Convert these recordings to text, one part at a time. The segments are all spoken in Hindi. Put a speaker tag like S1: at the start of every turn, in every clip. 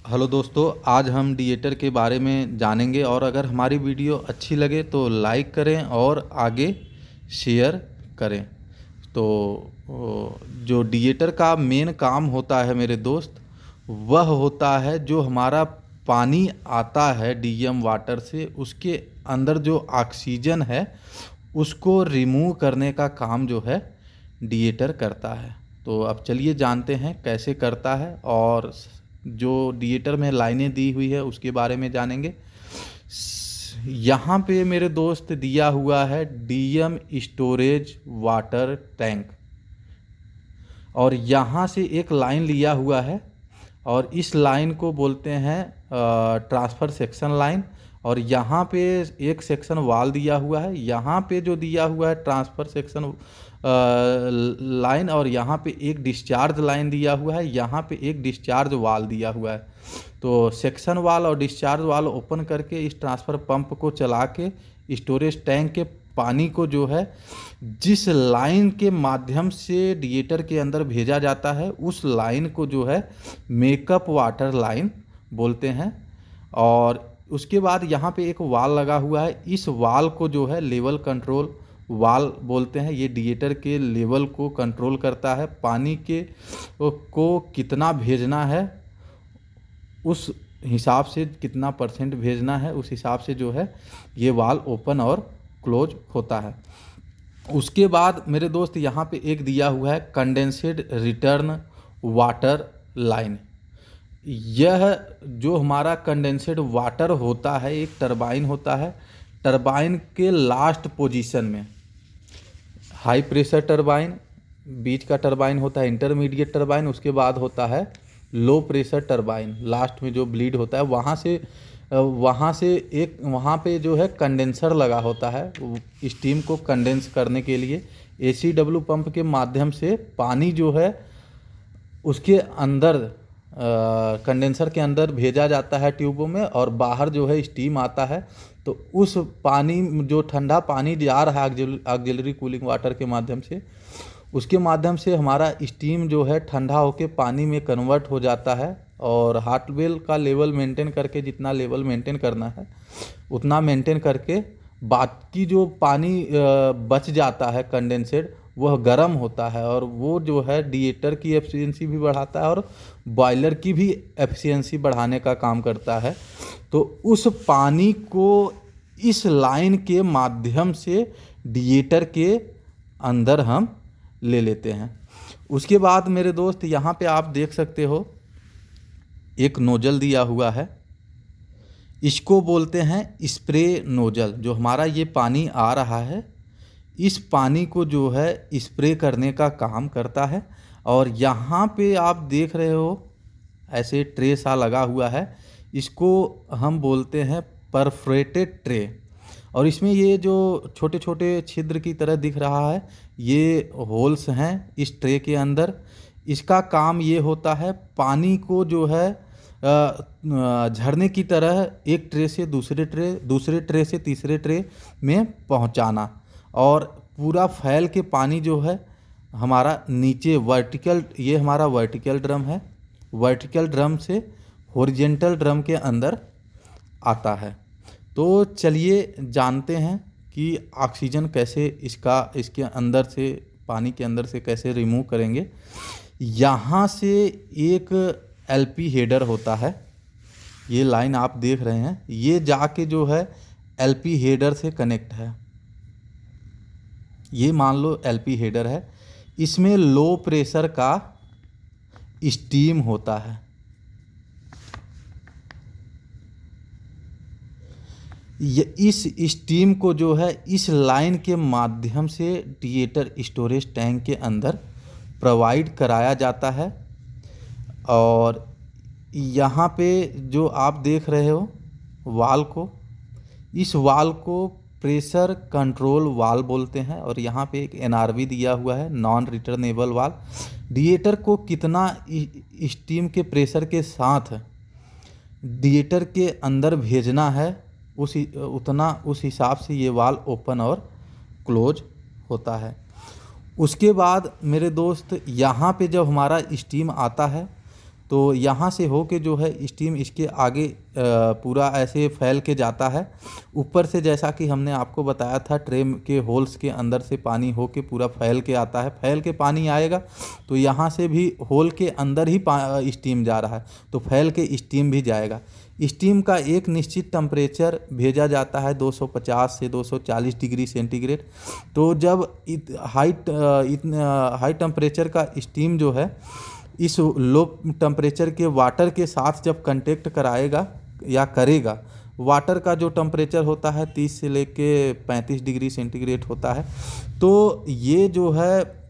S1: हेलो दोस्तों, आज हम डिएटर के बारे में जानेंगे और अगर हमारी वीडियो अच्छी लगे तो लाइक करें और आगे शेयर करें। तो जो डिएटर का मेन काम होता है मेरे दोस्त, वह होता है जो हमारा पानी आता है डीएम वाटर से, उसके अंदर जो ऑक्सीजन है उसको रिमूव करने का काम जो है डिएटर करता है। तो अब चलिए जानते हैं कैसे करता है और जो डिएटर में लाइनें दी हुई है उसके बारे में जानेंगे। यहाँ पे मेरे दोस्त दिया हुआ है डीएम स्टोरेज वाटर टैंक, और यहाँ से एक लाइन लिया हुआ है और इस लाइन को बोलते हैं ट्रांसफ़र सेक्शन लाइन। और यहाँ पे एक सेक्शन वाल दिया हुआ है, यहाँ पे जो दिया हुआ है ट्रांसफ़र सेक्शन लाइन, और यहाँ पे एक डिस्चार्ज लाइन दिया हुआ है, यहाँ पे एक डिस्चार्ज वाल दिया हुआ है। तो सेक्शन वाल और डिस्चार्ज वाल ओपन करके इस ट्रांसफ़र पंप को चला के स्टोरेज टैंक के पानी को जो है जिस लाइन के माध्यम से डिएटर के अंदर भेजा जाता है उस लाइन को जो है मेकअप वाटर लाइन बोलते हैं। और उसके बाद यहाँ पे एक वाल लगा हुआ है, इस वाल को जो है लेवल कंट्रोल वाल बोलते हैं। ये डिएटर के लेवल को कंट्रोल करता है, पानी के को कितना भेजना है उस हिसाब से, कितना परसेंट भेजना है उस हिसाब से जो है ये वाल ओपन और क्लोज होता है। उसके बाद मेरे दोस्त यहाँ पे एक दिया हुआ है कंडेंसेड रिटर्न वाटर लाइन। यह जो हमारा कंडेंसेड वाटर होता है एक टरबाइन होता है, टरबाइन के लास्ट पोजीशन में हाई प्रेशर टरबाइन, बीच का टरबाइन होता है इंटरमीडिएट टरबाइन, उसके बाद होता है लो प्रेशर टरबाइन, लास्ट में जो ब्लीड होता है वहाँ से एक वहाँ पे जो है कंडेंसर लगा होता है स्टीम को कंडेंस करने के लिए। एसीडब्ल्यू पंप के माध्यम से पानी जो है उसके अंदर कंडेंसर के अंदर भेजा जाता है ट्यूबों में, और बाहर जो है स्टीम आता है। तो उस पानी जो ठंडा पानी जा रहा है ऑक्सिलरी कूलिंग वाटर के माध्यम से, उसके माध्यम से हमारा स्टीम जो है ठंडा होकर पानी में कन्वर्ट हो जाता है, और हार्ट वेल का लेवल मेंटेन करके जितना लेवल मेंटेन करना है उतना मेंटेन करके बाकी जो पानी बच जाता है कंडेंसेड वह गर्म होता है, और वो जो है डिएटर की एफिशिएंसी भी बढ़ाता है और बॉयलर की भी एफिशिएंसी बढ़ाने का काम करता है। तो उस पानी को इस लाइन के माध्यम से डिएटर के अंदर हम ले लेते हैं। उसके बाद मेरे दोस्त यहाँ पे आप देख सकते हो एक नोजल दिया हुआ है, इसको बोलते हैं स्प्रे नोजल। जो हमारा ये पानी आ रहा है इस पानी को जो है स्प्रे करने का काम करता है। और यहाँ पे आप देख रहे हो ऐसे ट्रे सा लगा हुआ है, इसको हम बोलते हैं परफोरेटेड ट्रे, और इसमें ये जो छोटे छोटे छिद्र की तरह दिख रहा है ये होल्स हैं इस ट्रे के अंदर। इसका काम ये होता है पानी को जो है झरने की तरह एक ट्रे से दूसरे ट्रे से तीसरे ट्रे में पहुंचाना, और पूरा फैल के पानी जो है हमारा नीचे वर्टिकल, ये हमारा वर्टिकल ड्रम है, वर्टिकल ड्रम से हॉरिजेंटल ड्रम के अंदर आता है। तो चलिए जानते हैं कि ऑक्सीजन कैसे इसके अंदर से, पानी के अंदर से कैसे रिमूव करेंगे। यहाँ से एक एलपी हेडर होता है, ये लाइन आप देख रहे हैं, ये जाके जो है एलपी हेडर से कनेक्ट है। ये मान लो एलपी हेडर है, इसमें लो प्रेशर का स्टीम होता है। ये इस स्टीम को जो है इस लाइन के माध्यम से डिएटर स्टोरेज टैंक के अंदर प्रोवाइड कराया जाता है। और यहाँ पे जो आप देख रहे हो वाल को, इस वाल को प्रेशर कंट्रोल वाल बोलते हैं, और यहाँ पे एक एनआरवी दिया हुआ है, नॉन रिटर्नेबल वाल। डिएटर को कितना स्टीम के प्रेशर के साथ डिएटर के अंदर भेजना है उस हिसाब से ये वाल ओपन और क्लोज होता है। उसके बाद मेरे दोस्त यहाँ पे जब हमारा स्टीम आता है तो यहाँ से हो के जो है स्टीम इसके आगे पूरा ऐसे फैल के जाता है। ऊपर से जैसा कि हमने आपको बताया था, ट्रे के होल्स के अंदर से पानी हो के पूरा फैल के आता है। फैल के पानी आएगा तो यहाँ से भी होल के अंदर ही स्टीम जा रहा है, तो फैल के स्टीम भी जाएगा। स्टीम का एक निश्चित टेम्परेचर भेजा जाता है 250 से 240 डिग्री सेंटीग्रेड। तो जब हाई टेम्परेचर का स्टीम जो है इस लो टेम्परेचर के वाटर के साथ जब कांटेक्ट कराएगा या करेगा, वाटर का जो टेम्परेचर होता है 30 से लेके 35 डिग्री सेंटीग्रेड होता है। तो ये जो है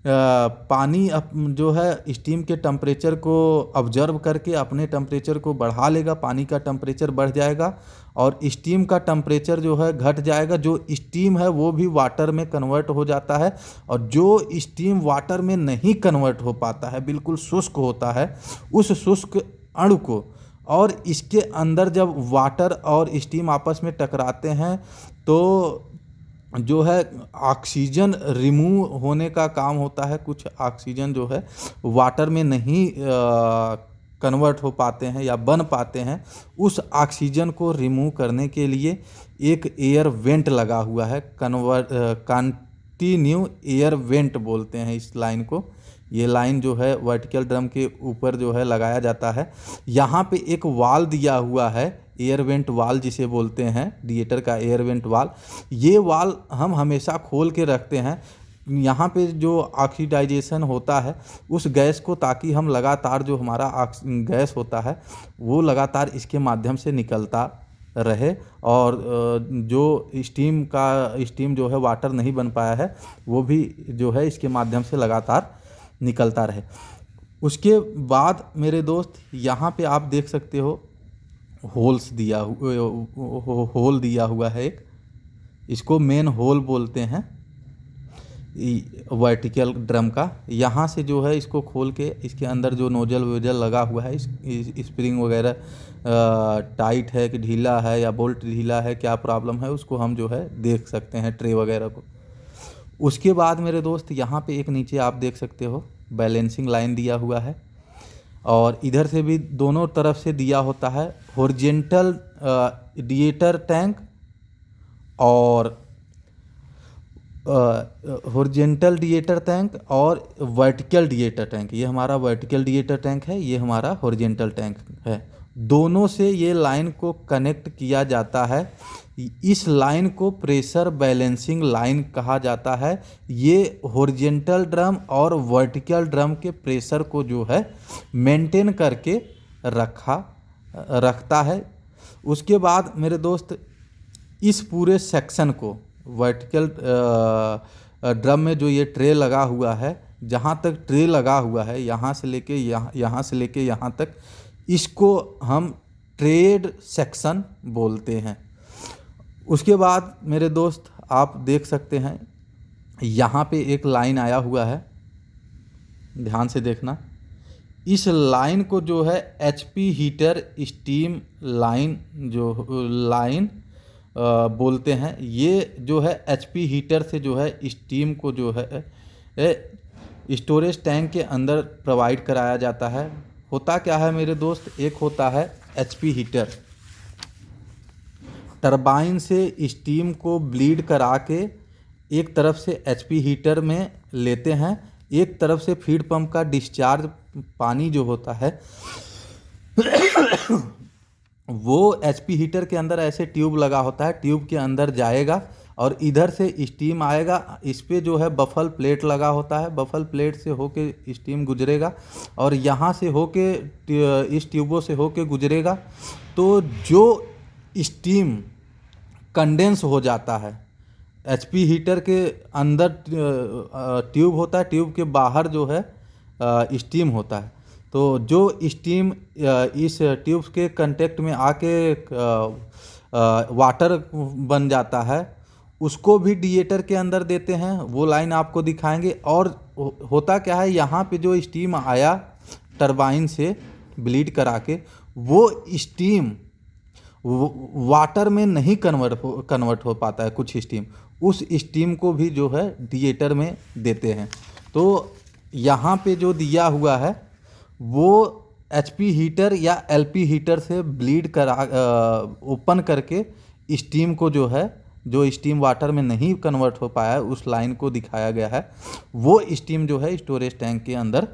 S1: पानी जो है स्टीम के टेम्परेचर को ऑब्जर्व करके अपने टेम्परेचर को बढ़ा लेगा। पानी का टेम्परेचर बढ़ जाएगा और स्टीम का टेम्परेचर जो है घट जाएगा। जो स्टीम है वो भी वाटर में कन्वर्ट हो जाता है, और जो स्टीम वाटर में नहीं कन्वर्ट हो पाता है, बिल्कुल शुष्क होता है, उस शुष्क अणु को, और इसके अंदर जब वाटर और स्टीम आपस में टकराते हैं तो जो है ऑक्सीजन रिमूव होने का काम होता है। कुछ ऑक्सीजन जो है वाटर में नहीं कन्वर्ट हो पाते हैं या बन पाते हैं, उस ऑक्सीजन को रिमूव करने के लिए एक एयर वेंट लगा हुआ है। कंटिन्यू एयर वेंट बोलते हैं इस लाइन को। ये लाइन जो है वर्टिकल ड्रम के ऊपर जो है लगाया जाता है। यहाँ पे एक वाल दिया हुआ है, एयर वेंट वाल जिसे बोलते हैं, डिएटर का एयर वेंट वाल। ये वाल हम हमेशा खोल के रखते हैं यहाँ पे जो ऑक्सीडाइजेशन होता है उस गैस को, ताकि हम लगातार जो हमारा गैस होता है वो लगातार इसके माध्यम से निकलता रहे, और जो स्टीम जो है वाटर नहीं बन पाया है वो भी जो है इसके माध्यम से लगातार निकलता रहे। उसके बाद मेरे दोस्त यहाँ पे आप देख सकते हो होल दिया हुआ है एक, इसको मेन होल बोलते हैं वर्टिकल ड्रम का। यहाँ से जो है इसको खोल के इसके अंदर जो नोजल वोजल लगा हुआ है, स्प्रिंग वगैरह टाइट है कि ढीला है या बोल्ट ढीला है, क्या प्रॉब्लम है, उसको हम जो है देख सकते हैं ट्रे वगैरह को। उसके बाद मेरे दोस्त यहाँ पे एक नीचे आप देख सकते हो बैलेंसिंग लाइन दिया हुआ है, और इधर से भी दोनों तरफ से दिया होता है हॉरिजॉन्टल डिएटर टैंक और हॉरिजॉन्टल डिएटर टैंक और वर्टिकल डिएटर टैंक। ये हमारा वर्टिकल डिएटर टैंक है, ये हमारा हॉरिजॉन्टल टैंक है। दोनों से ये लाइन को कनेक्ट किया जाता है। इस लाइन को प्रेशर बैलेंसिंग लाइन कहा जाता है। ये हॉरिजॉन्टल ड्रम और वर्टिकल ड्रम के प्रेशर को जो है मेंटेन करके रखता है। उसके बाद मेरे दोस्त इस पूरे सेक्शन को, वर्टिकल ड्रम में जो ये ट्रे लगा हुआ है, जहाँ तक ट्रे लगा हुआ है यहाँ से लेके यहाँ तक, इसको हम ट्रेड सेक्शन बोलते हैं। उसके बाद मेरे दोस्त आप देख सकते हैं यहाँ पे एक लाइन आया हुआ है, ध्यान से देखना। इस लाइन को जो है एचपी हीटर स्टीम लाइन बोलते हैं। ये जो है एचपी हीटर से जो है स्टीम को जो है स्टोरेज टैंक के अंदर प्रोवाइड कराया जाता है। होता क्या है मेरे दोस्त, एक होता है एचपी हीटर, टरबाइन से स्टीम को ब्लीड करा के एक तरफ से एचपी हीटर में लेते हैं, एक तरफ से फीड पंप का डिस्चार्ज पानी जो होता है वो एचपी हीटर के अंदर ऐसे ट्यूब लगा होता है, ट्यूब के अंदर जाएगा और इधर से स्टीम आएगा। इस पे जो है बफल प्लेट लगा होता है, बफल प्लेट से होके स्टीम गुजरेगा और यहाँ से होके इस ट्यूबों से होके गुजरेगा। तो जो स्टीम कंडेंस हो जाता है, एचपी हीटर के अंदर ट्यूब होता है, ट्यूब के बाहर जो है स्टीम होता है। तो जो स्टीम इस ट्यूब के कांटेक्ट में आके वाटर बन जाता है, उसको भी डिएटर के अंदर देते हैं। वो लाइन आपको दिखाएंगे। और होता क्या है, यहाँ पे जो स्टीम आया टरबाइन से ब्लीड करा के, वो स्टीम वाटर में नहीं कन्वर्ट हो पाता है कुछ स्टीम, उस स्टीम को भी जो है डिएटर में देते हैं। तो यहाँ पे जो दिया हुआ है वो एचपी हीटर या एलपी हीटर से ब्लीड करा ओपन करके स्टीम को जो है, जो स्टीम वाटर में नहीं कन्वर्ट हो पाया है उस लाइन को दिखाया गया है, वो स्टीम जो है स्टोरेज टैंक के अंदर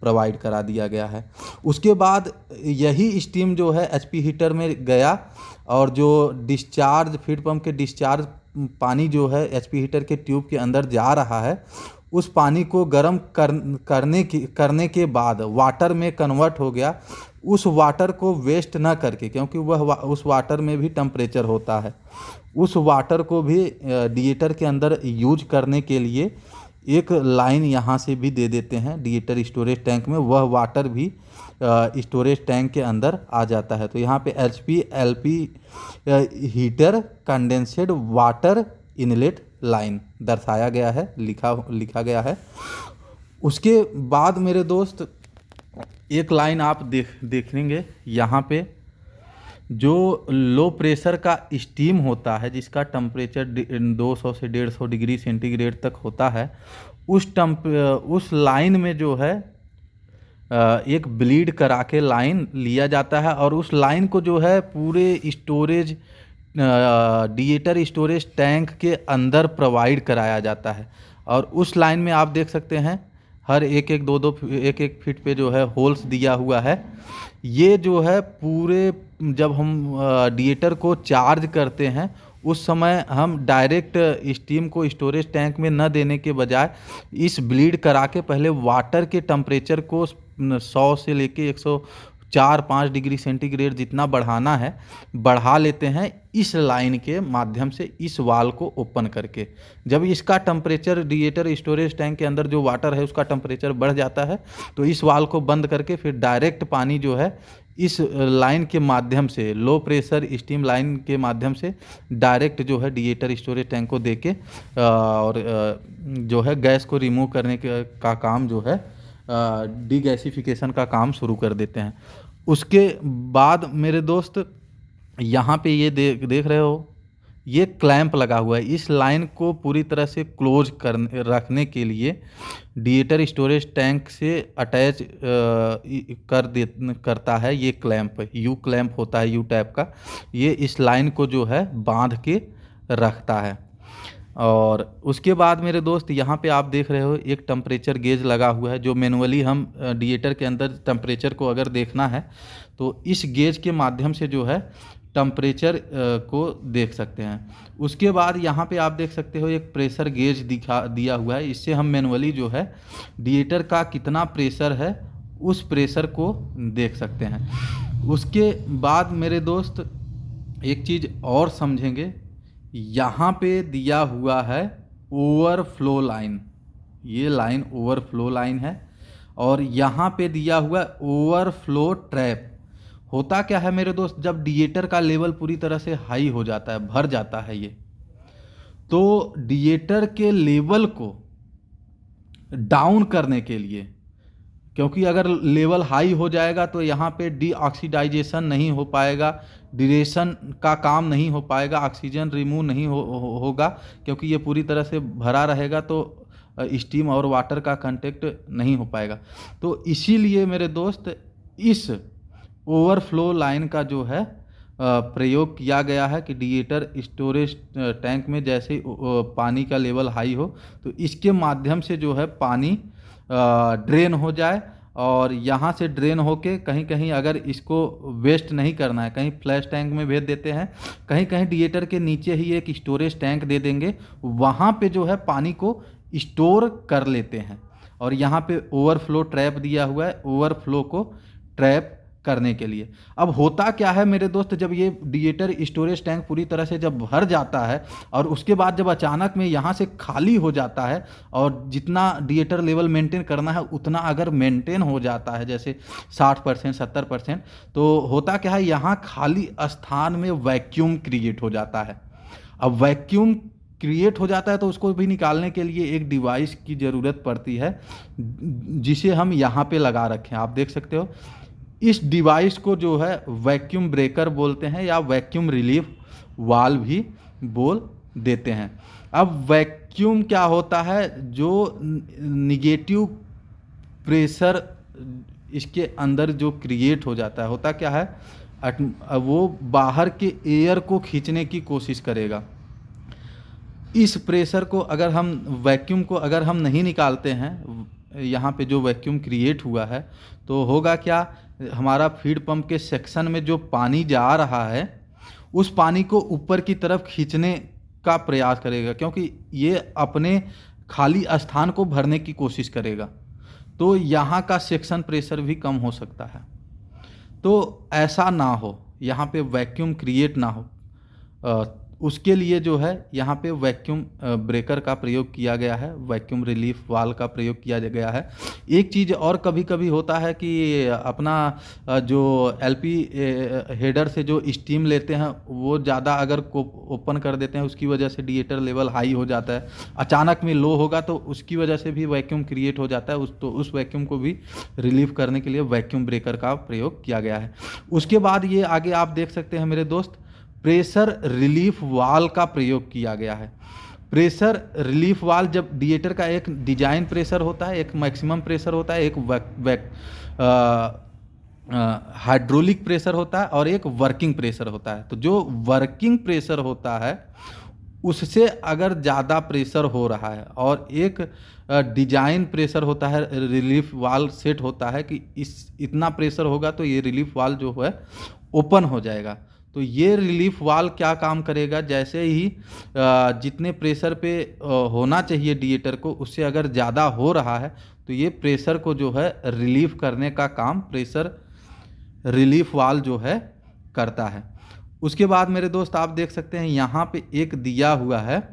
S1: प्रोवाइड करा दिया गया है। उसके बाद यही स्टीम जो है एचपी हीटर में गया और जो डिस्चार्ज फीड पंप के डिस्चार्ज पानी जो है एचपी हीटर के ट्यूब के अंदर जा रहा है, उस पानी को गर्म करने के बाद वाटर में कन्वर्ट हो गया। उस वाटर को वेस्ट ना करके, क्योंकि वह उस वाटर में भी टेम्परेचर होता है, उस वाटर को भी डिएटर के अंदर यूज करने के लिए एक लाइन यहाँ से भी दे देते हैं डिएटर स्टोरेज टैंक में, वह वाटर भी स्टोरेज टैंक के अंदर आ जाता है। तो यहाँ पे HP LP heater condensed water inlet line दर्शाया गया है, लिखा गया है। उसके बाद मेरे दोस्त एक लाइन आप देखेंगे यहाँ पे, जो लो प्रेशर का स्टीम होता है जिसका टेम्परेचर 200 से 150 डिग्री सेंटीग्रेड तक होता है, उस लाइन में जो है एक ब्लीड करा के लाइन लिया जाता है और उस लाइन को जो है पूरे स्टोरेज डिएटर स्टोरेज टैंक के अंदर प्रोवाइड कराया जाता है। और उस लाइन में आप देख सकते हैं हर एक एक फीट पे जो है होल्स दिया हुआ है। ये जो है पूरे जब हम डिएटर को चार्ज करते हैं उस समय हम डायरेक्ट स्टीम को स्टोरेज टैंक में न देने के बजाय इस ब्लीड करा के पहले वाटर के टेम्परेचर को 100 से लेके 104-5 डिग्री सेंटीग्रेड जितना बढ़ाना है बढ़ा लेते हैं इस लाइन के माध्यम से, इस वाल को ओपन करके। जब इसका टेम्परेचर डिएटर स्टोरेज टैंक के अंदर जो वाटर है उसका टेम्परेचर बढ़ जाता है तो इस वाल को बंद करके फिर डायरेक्ट पानी जो है इस लाइन के माध्यम से, लो प्रेशर स्टीम लाइन के माध्यम से डायरेक्ट जो है डिएटर स्टोरेज टैंक को देके और जो है गैस को रिमूव करने का काम जो है डीगैसिफिकेशन का काम शुरू कर देते हैं। उसके बाद मेरे दोस्त यहाँ पे ये देख रहे हो, ये क्लैंप लगा हुआ है। इस लाइन को पूरी तरह से क्लोज रखने के लिए डिएटर स्टोरेज टैंक से अटैच करता है ये क्लैंप, यू क्लैंप होता है, यू टाइप का। ये इस लाइन को जो है बांध के रखता है। और उसके बाद मेरे दोस्त यहाँ पे आप देख रहे हो एक टेम्परेचर गेज लगा हुआ है, जो मैनुअली हम डिएटर के अंदर टेम्परेचर को अगर देखना है तो इस गेज के माध्यम से जो है टेम्परेचर को देख सकते हैं। उसके बाद यहाँ पे आप देख सकते हो एक प्रेशर गेज दिया हुआ है, इससे हम मैनुअली जो है डिएटर का कितना प्रेशर है उस प्रेशर को देख सकते हैं। उसके बाद मेरे दोस्त एक चीज़ और समझेंगे, यहाँ पे दिया हुआ है ओवरफ्लो लाइन, ये लाइन ओवरफ्लो लाइन है और यहाँ पे दिया हुआ है ओवरफ्लो ट्रैप। होता क्या है मेरे दोस्त, जब डिएटर का लेवल पूरी तरह से हाई हो जाता है, भर जाता है ये, तो डिएटर के लेवल को डाउन करने के लिए, क्योंकि अगर लेवल हाई हो जाएगा तो यहाँ पे डीऑक्सीडाइजेशन नहीं हो पाएगा, ड्यूरेशन का काम नहीं हो पाएगा, ऑक्सीजन रिमूव नहीं होगा, क्योंकि ये पूरी तरह से भरा रहेगा तो स्टीम और वाटर का कांटेक्ट नहीं हो पाएगा। तो इसीलिए मेरे दोस्त इस ओवरफ्लो लाइन का जो है प्रयोग किया गया है कि डिएटर स्टोरेज टैंक में जैसे ही पानी का लेवल हाई हो तो इसके माध्यम से जो है पानी ड्रेन हो जाए और यहाँ से ड्रेन होके कहीं कहीं अगर इसको वेस्ट नहीं करना है, कहीं फ्लैश टैंक में भेज देते हैं, कहीं कहीं डिएटर के नीचे ही एक स्टोरेज टैंक दे देंगे, वहाँ पे जो है पानी को स्टोर कर लेते हैं। और यहाँ पे ओवरफ्लो ट्रैप दिया हुआ है, ओवरफ्लो को ट्रैप करने के लिए। अब होता क्या है मेरे दोस्त, जब ये डिएटर स्टोरेज टैंक पूरी तरह से जब भर जाता है और उसके बाद जब अचानक में यहाँ से खाली हो जाता है और जितना डिएटर लेवल मेंटेन करना है उतना अगर मेंटेन हो जाता है, जैसे 60% 70%, तो होता क्या है यहाँ खाली स्थान में वैक्यूम क्रिएट हो जाता है। अब वैक्यूम क्रिएट हो जाता है तो उसको भी निकालने के लिए एक डिवाइस की ज़रूरत पड़ती है जिसे हम यहाँ पे लगा रखें। आप देख सकते हो इस डिवाइस को जो है वैक्यूम ब्रेकर बोलते हैं या वैक्यूम रिलीफ वाल्व भी बोल देते हैं। अब वैक्यूम क्या होता है, जो निगेटिव प्रेशर इसके अंदर जो क्रिएट हो जाता है, होता क्या है, वो बाहर के एयर को खींचने की कोशिश करेगा। इस प्रेशर को अगर हम, वैक्यूम को अगर हम नहीं निकालते हैं, यहाँ पे जो वैक्यूम क्रिएट हुआ है, तो होगा क्या, हमारा फीड पंप के सेक्शन में जो पानी जा रहा है उस पानी को ऊपर की तरफ खींचने का प्रयास करेगा, क्योंकि ये अपने खाली स्थान को भरने की कोशिश करेगा। तो यहाँ का सेक्शन प्रेशर भी कम हो सकता है। तो ऐसा ना हो, यहाँ पे वैक्यूम क्रिएट ना हो, उसके लिए जो है यहाँ पे वैक्यूम ब्रेकर का प्रयोग किया गया है, वैक्यूम रिलीफ वाल्व का प्रयोग किया गया है। एक चीज़ और कभी कभी होता है कि अपना जो एलपी हेडर से जो स्टीम लेते हैं वो ज़्यादा अगर ओपन कर देते हैं, उसकी वजह से डिएटर लेवल हाई हो जाता है, अचानक में लो होगा तो उसकी वजह से भी वैक्यूम क्रिएट हो जाता है। उस वैक्यूम को भी रिलीव करने के लिए वैक्यूम ब्रेकर का प्रयोग किया गया है। उसके बाद ये आगे आप देख सकते हैं मेरे दोस्त, प्रेशर रिलीफ वाल्व का प्रयोग किया गया है। प्रेशर रिलीफ वाल्व, जब डिएटर का एक डिजाइन प्रेशर होता है, एक मैक्सिमम प्रेशर होता है, एक हाइड्रोलिक प्रेशर होता है और एक वर्किंग प्रेशर होता है। तो जो वर्किंग प्रेशर होता है उससे अगर ज़्यादा प्रेशर हो रहा है और एक डिजाइन प्रेशर होता है, रिलीफ वाल्व सेट होता है कि इतना प्रेशर होगा तो ये रिलीफ वाल्व जो है ओपन हो जाएगा। तो ये रिलीफ वाल्व क्या काम करेगा, जैसे ही जितने प्रेशर पे होना चाहिए डिएटर को, उससे अगर ज़्यादा हो रहा है तो ये प्रेशर को जो है रिलीफ करने का काम प्रेशर रिलीफ वाल्व जो है करता है। उसके बाद मेरे दोस्त आप देख सकते हैं यहाँ पे एक दिया हुआ है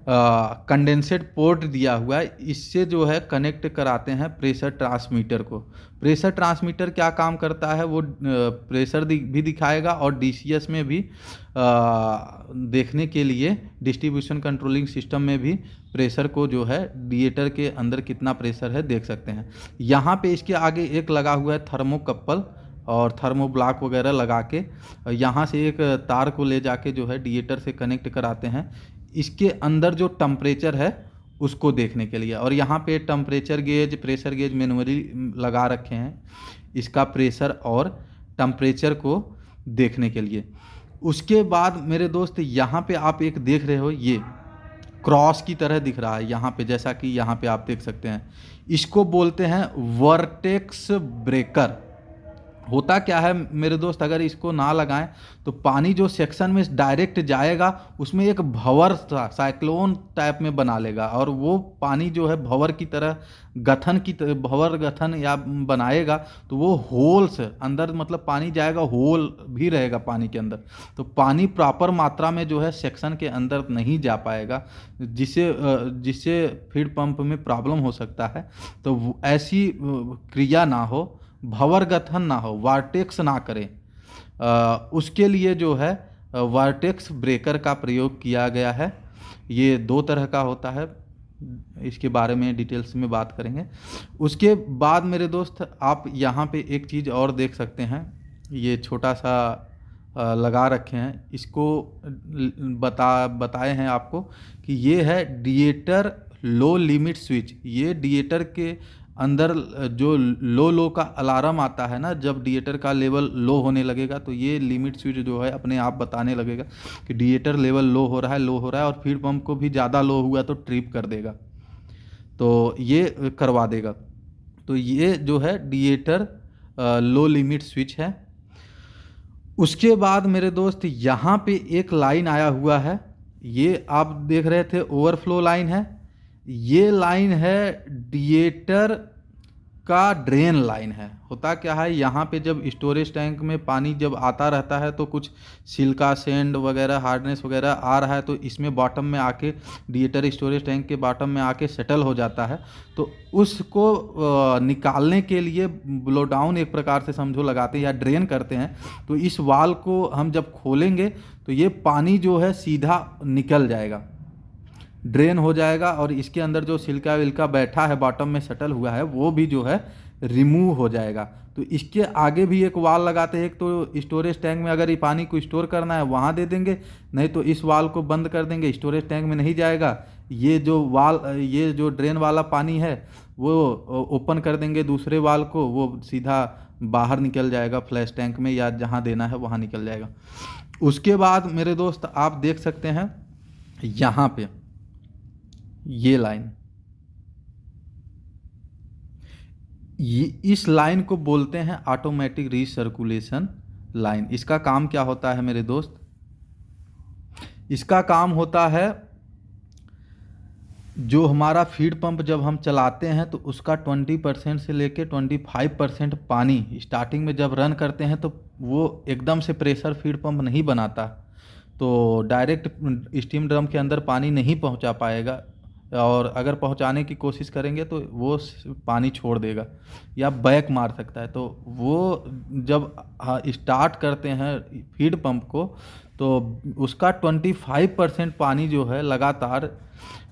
S1: कंडेंसेट पोर्ट दिया हुआ है, इससे जो है कनेक्ट कराते हैं प्रेशर ट्रांसमीटर को। प्रेशर ट्रांसमीटर क्या काम करता है, वो प्रेशर भी दिखाएगा और डीसीएस में भी देखने के लिए, डिस्ट्रीब्यूशन कंट्रोलिंग सिस्टम में भी प्रेशर को जो है डिएटर के अंदर कितना प्रेशर है देख सकते हैं। यहाँ पे इसके आगे एक लगा हुआ है थर्मोकपल और थर्मो ब्लॉक वगैरह लगा के, यहाँ से एक तार को ले जाके जो है डिएटर से कनेक्ट कराते हैं इसके अंदर जो टेम्परेचर है उसको देखने के लिए। और यहाँ पे temperature gauge, pressure gauge manually लगा रखे हैं इसका प्रेशर और टेम्परेचर को देखने के लिए। उसके बाद मेरे दोस्त यहाँ पे आप एक देख रहे हो, ये क्रॉस की तरह दिख रहा है यहाँ पे, जैसा कि यहाँ पे आप देख सकते हैं, इसको बोलते हैं वर्टेक्स ब्रेकर। होता क्या है मेरे दोस्त, अगर इसको ना लगाएं तो पानी जो सेक्शन में डायरेक्ट जाएगा उसमें एक भंवर साइक्लोन टाइप में बना लेगा और वो पानी जो है भंवर की तरह भंवर गठन या बनाएगा। तो वो होल्स अंदर, मतलब पानी जाएगा, होल भी रहेगा पानी के अंदर, तो पानी प्रॉपर मात्रा में जो है सेक्शन के अंदर नहीं जा पाएगा, जिससे फीड पंप में प्रॉब्लम हो सकता है। तो ऐसी क्रिया ना हो, भंवर गठन ना हो, वार्टेक्स ना करें, उसके लिए जो है वार्टेक्स ब्रेकर का प्रयोग किया गया है। ये 2 तरह का होता है, इसके बारे में डिटेल्स में बात करेंगे। उसके बाद मेरे दोस्त आप यहाँ पे एक चीज़ और देख सकते हैं, ये छोटा सा लगा रखे हैं, इसको बताए हैं आपको कि ये है डिएटर लो लिमिट स्विच। ये डिएटर के अंदर जो लो का अलार्म आता है ना, जब डिएटर का लेवल लो होने लगेगा तो ये लिमिट स्विच जो है अपने आप बताने लगेगा कि डिएटर लेवल लो हो रहा है और फीड पंप को भी ज़्यादा लो हुआ तो ट्रिप कर देगा, तो ये करवा देगा। तो ये जो है डिएटर लो लिमिट स्विच है। उसके बाद मेरे दोस्त यहाँ पे एक लाइन आया हुआ है, ये आप देख रहे थे ओवरफ्लो लाइन है, ये लाइन है डिएटर का ड्रेन लाइन है। होता क्या है, यहाँ पे जब स्टोरेज टैंक में पानी जब आता रहता है तो कुछ सिल्का सैंड वगैरह हार्डनेस वगैरह आ रहा है तो इसमें बॉटम में आके डिएटर स्टोरेज टैंक के बॉटम में आके सेटल हो जाता है। तो उसको निकालने के लिए ब्लो डाउन एक प्रकार से समझो लगाते हैं या ड्रेन करते हैं। तो इस वाल्व को हम जब खोलेंगे तो ये पानी जो है सीधा निकल जाएगा, ड्रेन हो जाएगा और इसके अंदर जो सिल्का विल्का बैठा है बॉटम में सेटल हुआ है वो भी जो है रिमूव हो जाएगा। तो इसके आगे भी एक वाल लगाते हैं, एक तो स्टोरेज टैंक में अगर ये पानी को स्टोर करना है वहाँ दे देंगे, नहीं तो इस वाल को बंद कर देंगे, स्टोरेज टैंक में नहीं जाएगा। ये जो ड्रेन वाला पानी है वो ओपन कर देंगे दूसरे वाल को, वो सीधा बाहर निकल जाएगा फ्लैश टैंक में, या जहाँ देना है वहाँ निकल जाएगा। उसके बाद मेरे दोस्त आप देख सकते हैं यहाँ पे ये लाइन, ये इस लाइन को बोलते हैं ऑटोमेटिक रीसर्कुलेशन लाइन। इसका काम क्या होता है मेरे दोस्त? इसका काम होता है, जो हमारा फीड पंप जब हम चलाते हैं तो उसका 20% से लेके 25% पानी स्टार्टिंग में जब रन करते हैं तो वो एकदम से प्रेशर फीड पंप नहीं बनाता, तो डायरेक्ट स्टीम ड्रम के अंदर पानी नहीं पहुंचा पाएगा, और अगर पहुंचाने की कोशिश करेंगे तो वो पानी छोड़ देगा या बैक मार सकता है। तो वो जब स्टार्ट करते हैं फीड पंप को तो उसका 25% पानी जो है लगातार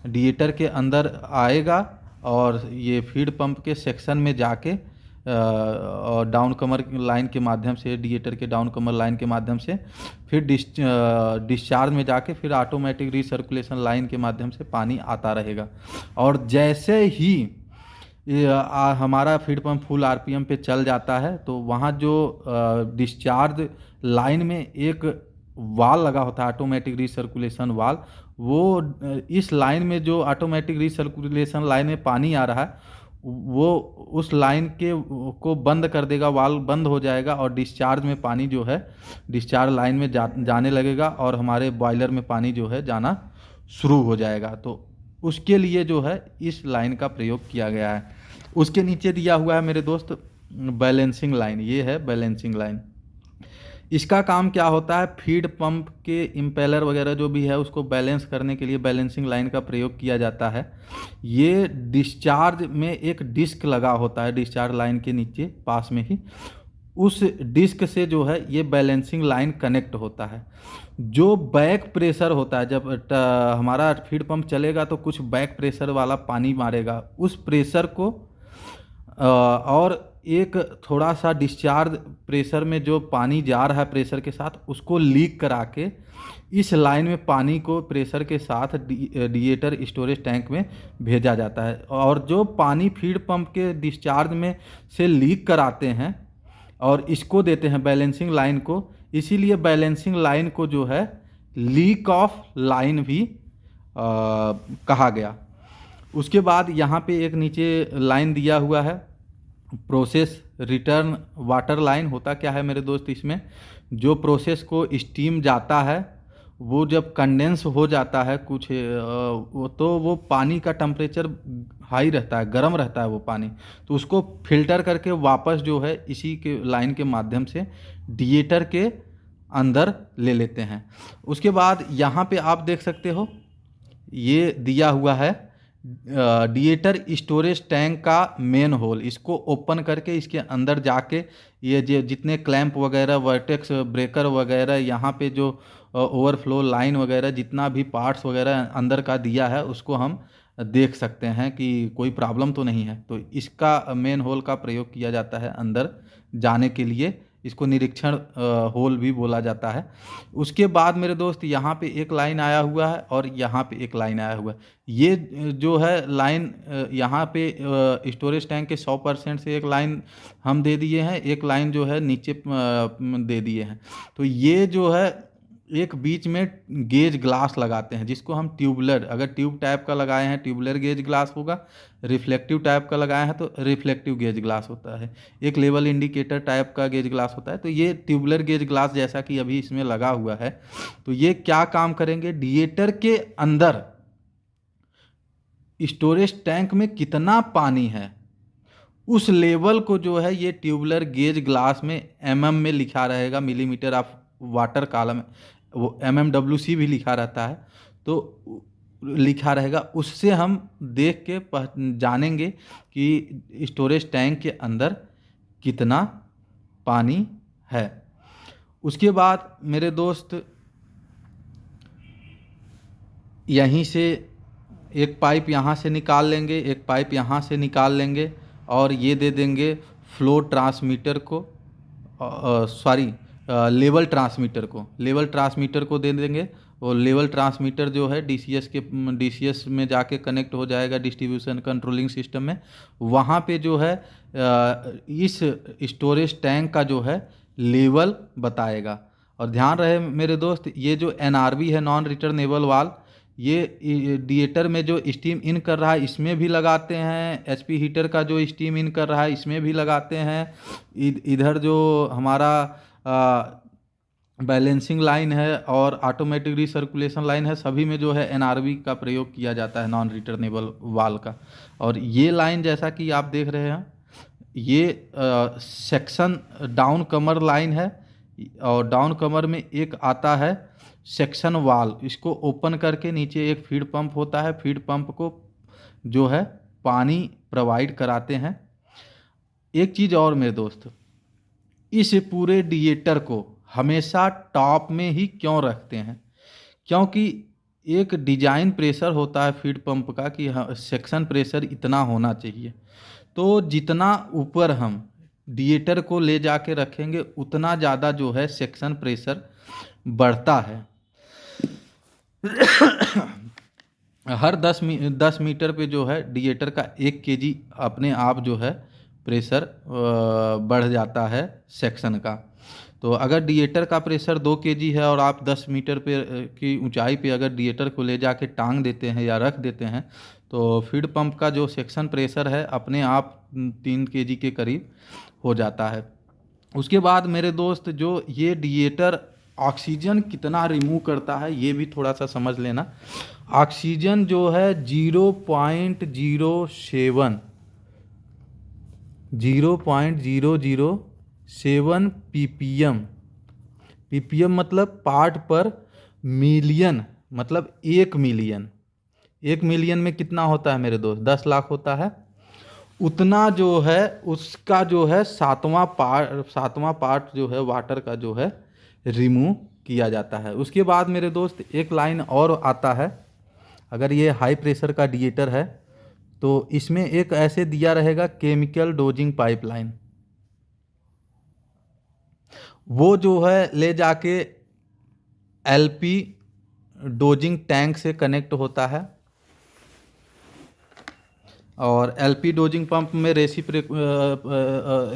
S1: डिएटर के अंदर आएगा, और ये फीड पंप के सेक्शन में जाके और डाउन कमर लाइन के माध्यम से, डिएटर के डाउन कमर लाइन के माध्यम से फिर डिस्चार्ज में जाके फिर ऑटोमेटिक रीसर्कुलेशन लाइन के माध्यम से पानी आता रहेगा। और जैसे ही हमारा फीड पंप फुल आरपीएम पे चल जाता है तो वहाँ जो डिस्चार्ज लाइन में एक वाल लगा होता है, ऑटोमेटिक रीसर्कुलेशन वाल, वो इस लाइन में जो ऑटोमेटिक रीसर्कुलेशन लाइन में पानी आ रहा है वो उस लाइन के को बंद कर देगा, वाल बंद हो जाएगा और डिस्चार्ज में पानी जो है डिस्चार्ज लाइन में जाने लगेगा और हमारे बॉयलर में पानी जो है जाना शुरू हो जाएगा। तो उसके लिए जो है इस लाइन का प्रयोग किया गया है। उसके नीचे दिया हुआ है मेरे दोस्त बैलेंसिंग लाइन, ये है बैलेंसिंग लाइन। इसका काम क्या होता है? फीड पंप के इम्पेलर वगैरह जो भी है उसको बैलेंस करने के लिए बैलेंसिंग लाइन का प्रयोग किया जाता है। ये डिस्चार्ज में एक डिस्क लगा होता है डिस्चार्ज लाइन के नीचे पास में ही, उस डिस्क से जो है ये बैलेंसिंग लाइन कनेक्ट होता है। जो बैक प्रेशर होता है, जब हमारा फीड पंप चलेगा तो कुछ बैक प्रेशर वाला पानी मारेगा, उस प्रेशर को और एक थोड़ा सा डिस्चार्ज प्रेशर में जो पानी जा रहा है प्रेशर के साथ उसको लीक करा के इस लाइन में पानी को प्रेशर के साथ डिएटर स्टोरेज टैंक में भेजा जाता है। और जो पानी फीड पंप के डिस्चार्ज में से लीक कराते हैं और इसको देते हैं बैलेंसिंग लाइन को, इसीलिए बैलेंसिंग लाइन को जो है लीक ऑफ लाइन भी कहा गया। उसके बाद यहाँ पे एक नीचे लाइन दिया हुआ है प्रोसेस रिटर्न वाटर लाइन। होता क्या है मेरे दोस्त, इसमें जो प्रोसेस को स्टीम जाता है वो जब कंडेंस हो जाता है कुछ तो वो पानी का टेम्परेचर हाई रहता है, गर्म रहता है वो पानी, तो उसको फिल्टर करके वापस जो है इसी के लाइन के माध्यम से डिएटर के अंदर ले लेते हैं। उसके बाद यहाँ पे आप देख सकते हो ये दिया हुआ है डिएटर स्टोरेज टैंक का मेन होल। इसको ओपन करके इसके अंदर जाके ये जो जितने क्लैंप वगैरह, वर्टेक्स ब्रेकर वगैरह, यहाँ पे जो ओवरफ्लो लाइन वगैरह जितना भी पार्ट्स वगैरह अंदर का दिया है उसको हम देख सकते हैं कि कोई प्रॉब्लम तो नहीं है। तो इसका मेन होल का प्रयोग किया जाता है अंदर जाने के लिए, इसको निरीक्षण होल भी बोला जाता है। उसके बाद मेरे दोस्त यहाँ पे एक लाइन आया हुआ है और यहाँ पे एक लाइन आया हुआ है। ये जो है लाइन यहाँ पे स्टोरेज टैंक के 100% से एक लाइन हम दे दिए हैं, एक लाइन जो है नीचे दे दिए हैं। तो ये जो है एक बीच में गेज ग्लास लगाते हैं जिसको हम ट्यूबलर, अगर ट्यूब टाइप का लगाए हैं ट्यूबलर गेज ग्लास होगा, रिफ्लेक्टिव टाइप का लगाए हैं तो रिफ्लेक्टिव गेज ग्लास होता है, एक लेवल इंडिकेटर टाइप का गेज ग्लास होता है। तो ये ट्यूबलर गेज ग्लास जैसा कि अभी इसमें लगा हुआ है, तो ये क्या काम करेंगे, डिएटर के अंदर स्टोरेज टैंक में कितना पानी है उस लेवल को जो है ये ट्यूबलर गेज ग्लास में mm में लिखा रहेगा, मिलीमीटर ऑफ वाटर कॉलम, वो MMWC भी लिखा रहता है, तो लिखा रहेगा। उससे हम देख के जानेंगे कि स्टोरेज टैंक के अंदर कितना पानी है। उसके बाद मेरे दोस्त यहीं से एक पाइप यहाँ से निकाल लेंगे, एक पाइप यहाँ से निकाल लेंगे और ये दे देंगे फ्लो ट्रांसमीटर को, लेवल ट्रांसमीटर को दे देंगे। और लेवल ट्रांसमीटर जो है डीसीएस में जाके कनेक्ट हो जाएगा डिस्ट्रीब्यूशन कंट्रोलिंग सिस्टम में। वहाँ पे जो है इस स्टोरेज टैंक का जो है लेवल बताएगा। और ध्यान रहे मेरे दोस्त, ये जो एनआरवी है, नॉन रिटर्नेबल वाल्व, ये डिएटर में जो स्टीम इन कर रहा है इसमें भी लगाते हैं, एचपी हीटर का जो स्टीम इन कर रहा है इसमें भी लगाते हैं। इधर जो हमारा बैलेंसिंग लाइन है और ऑटोमेटिक रिसर्कुलेशन लाइन है, सभी में जो है एनआरवी का प्रयोग किया जाता है, नॉन रिटर्नेबल वाल्व का। और ये लाइन जैसा कि आप देख रहे हैं, ये सेक्शन डाउन कमर लाइन है। और डाउन कमर में एक आता है सेक्शन वाल्व, इसको ओपन करके नीचे एक फीड पंप होता है, फीड पंप को जो है पानी प्रोवाइड कराते हैं। एक चीज़ और मेरे दोस्त, इस पूरे डिएटर को हमेशा टॉप में ही क्यों रखते हैं? क्योंकि एक डिजाइन प्रेशर होता है फीड पंप का कि सेक्शन प्रेशर इतना होना चाहिए। तो जितना ऊपर हम डिएटर को ले जाके रखेंगे उतना ज़्यादा जो है सेक्शन प्रेशर बढ़ता है। हर 10 मीटर पे जो है डिएटर का 1 केजी अपने आप जो है प्रेशर बढ़ जाता है सेक्शन का। तो अगर डिएटर का प्रेशर 2 केजी है और आप 10 मीटर पे की ऊंचाई पे अगर डिएटर को ले जाके टांग देते हैं या रख देते हैं, तो फीड पंप का जो सेक्शन प्रेशर है अपने आप 3 केजी के करीब हो जाता है। उसके बाद मेरे दोस्त, जो ये डिएटर ऑक्सीजन कितना रिमूव करता है ये भी थोड़ा सा समझ लेना। ऑक्सीजन जो है 0.007 पीपीएम मतलब पार्ट पर मिलियन, मतलब 1 मिलियन। 1 मिलियन में कितना होता है मेरे दोस्त? 10 लाख होता है। उतना जो है उसका जो है 7वां पार्ट जो है वाटर का जो है रिमूव किया जाता है। उसके बाद मेरे दोस्त एक लाइन और आता है। अगर ये हाई प्रेशर का डिएटर है तो इसमें एक ऐसे दिया रहेगा केमिकल डोजिंग पाइपलाइन, वो जो है ले जाके एलपी डोजिंग टैंक से कनेक्ट होता है। और एलपी डोजिंग पंप में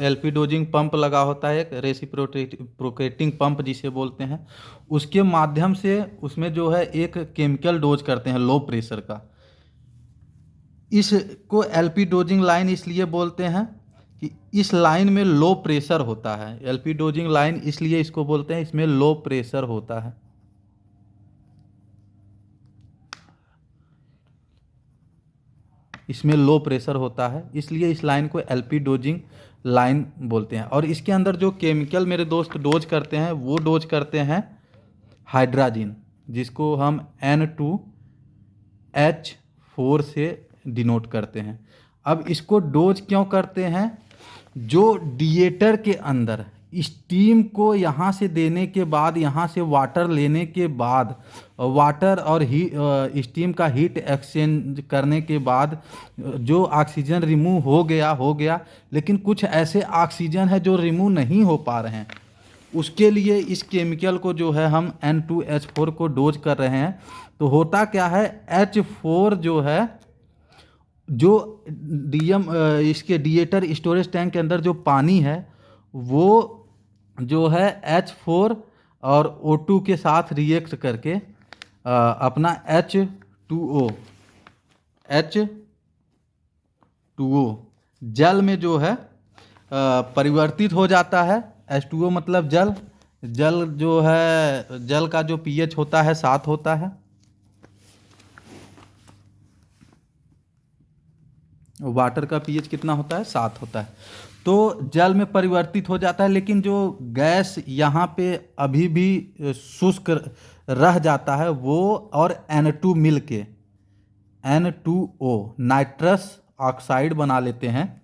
S1: एलपी डोजिंग पंप लगा होता है, एक रेसिप्रोकेटिंग पंप जिसे बोलते हैं। उसके माध्यम से उसमें जो है एक केमिकल डोज करते हैं लो प्रेशर का। इसको एलपी डोजिंग लाइन इसलिए बोलते हैं कि इस लाइन में लो प्रेशर होता है। एलपी डोजिंग लाइन इसलिए इसको बोलते हैं, इसमें लो प्रेशर होता है। इसमें लो प्रेशर होता है, इसलिए इस लाइन को एलपी डोजिंग लाइन बोलते हैं। और इसके अंदर जो केमिकल मेरे दोस्त डोज करते हैं वो डोज करते हैं हाइड्राजिन, जिसको हम N2H4 से डिनोट करते हैं। अब इसको डोज क्यों करते हैं? जो डिएटर के अंदर स्टीम को यहाँ से देने के बाद, यहाँ से वाटर लेने के बाद, वाटर और स्टीम का हीट एक्सचेंज करने के बाद जो ऑक्सीजन रिमूव हो गया, लेकिन कुछ ऐसे ऑक्सीजन है जो रिमूव नहीं हो पा रहे हैं। उसके लिए इस केमिकल को जो है हम N2H4 को डोज कर रहे हैं। तो होता क्या है, H4 जो है, जो इसके डिएटर स्टोरेज टैंक के अंदर जो पानी है वो जो है H4 और O2 के साथ रिएक्ट करके अपना H2O जल में जो है परिवर्तित हो जाता है। H2O मतलब जल जो है, जल का जो pH होता है 7 होता है। वाटर का pH कितना होता है? 7 होता है। तो जल में परिवर्तित हो जाता है, लेकिन जो गैस यहाँ पे अभी भी शुष्क रह जाता है वो और N2 मिल के N2O नाइट्रस ऑक्साइड बना लेते हैं।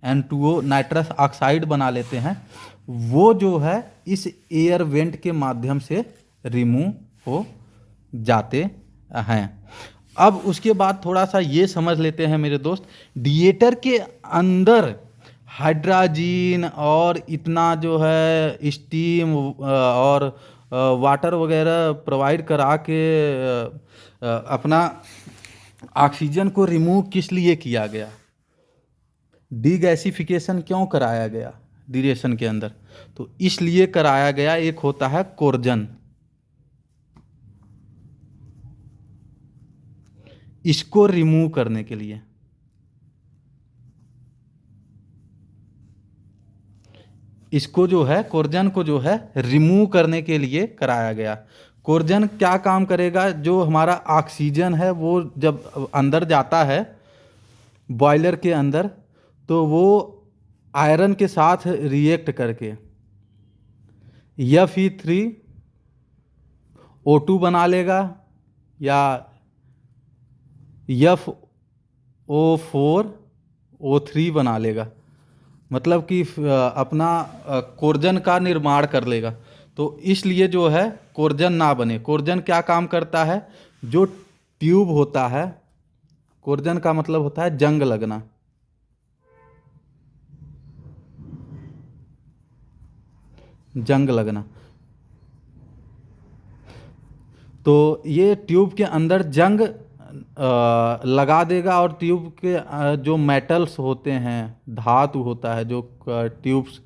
S1: N2O नाइट्रस ऑक्साइड बना लेते हैं। वो जो है इस एयर वेंट के माध्यम से रिमूव हो जाते हैं। अब उसके बाद थोड़ा सा ये समझ लेते हैं मेरे दोस्त, डिएटर के अंदर हाइड्राजीन और इतना जो है स्टीम और वाटर वगैरह प्रोवाइड करा के अपना ऑक्सीजन को रिमूव किस लिए किया गया, डीगैसिफिकेशन क्यों कराया गया ड्यूरेशन के अंदर? तो इसलिए कराया गया, एक होता है कोर्जन, इसको रिमूव करने के लिए। इसको जो है कोर्जन को जो है रिमूव करने के लिए कराया गया। कोर्जन क्या काम करेगा? जो हमारा ऑक्सीजन है वो जब अंदर जाता है बॉयलर के अंदर, तो वो आयरन के साथ रिएक्ट करके Fe3O2 बना लेगा या FO4O3 बना लेगा, मतलब कि अपना कोर्जन का निर्माण कर लेगा। तो इसलिए जो है कोर्जन ना बने। कोर्जन क्या काम करता है? जो ट्यूब होता है, कोर्जन का मतलब होता है जंग लगना। जंग लगना, तो ये ट्यूब के अंदर जंग लगा देगा और ट्यूब के जो मेटल्स होते हैं, धातु होता है, जो ट्यूब्स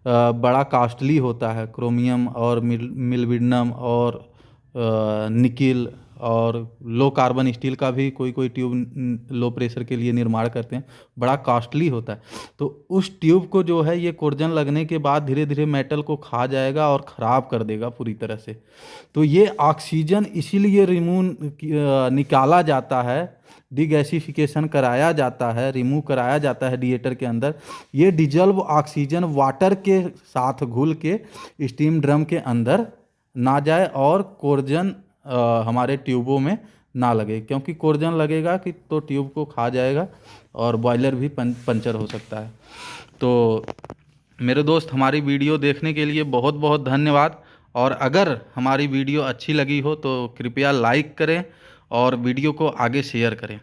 S1: बड़ा कॉस्टली होता है, क्रोमियम और मिलविडनम और निकिल और लो कार्बन स्टील का भी कोई कोई ट्यूब लो प्रेशर के लिए निर्माण करते हैं, बड़ा कॉस्टली होता है। तो उस ट्यूब को जो है ये कोर्जन लगने के बाद धीरे धीरे मेटल को खा जाएगा और ख़राब कर देगा पूरी तरह से। तो ये ऑक्सीजन इसीलिए निकाला जाता है, डीगैसिफिकेशन कराया जाता है, रिमूव कराया जाता है डिएटर के अंदर। ये डिजल्व ऑक्सीजन वाटर के साथ घुल के स्टीम ड्रम के अंदर ना जाए और कोर्जन हमारे ट्यूबों में ना लगे, क्योंकि कोर्जन लगेगा कि तो ट्यूब को खा जाएगा और बॉयलर भी पंचर हो सकता है। तो मेरे दोस्त, हमारी वीडियो देखने के लिए बहुत बहुत धन्यवाद। और अगर हमारी वीडियो अच्छी लगी हो तो कृपया लाइक करें और वीडियो को आगे शेयर करें।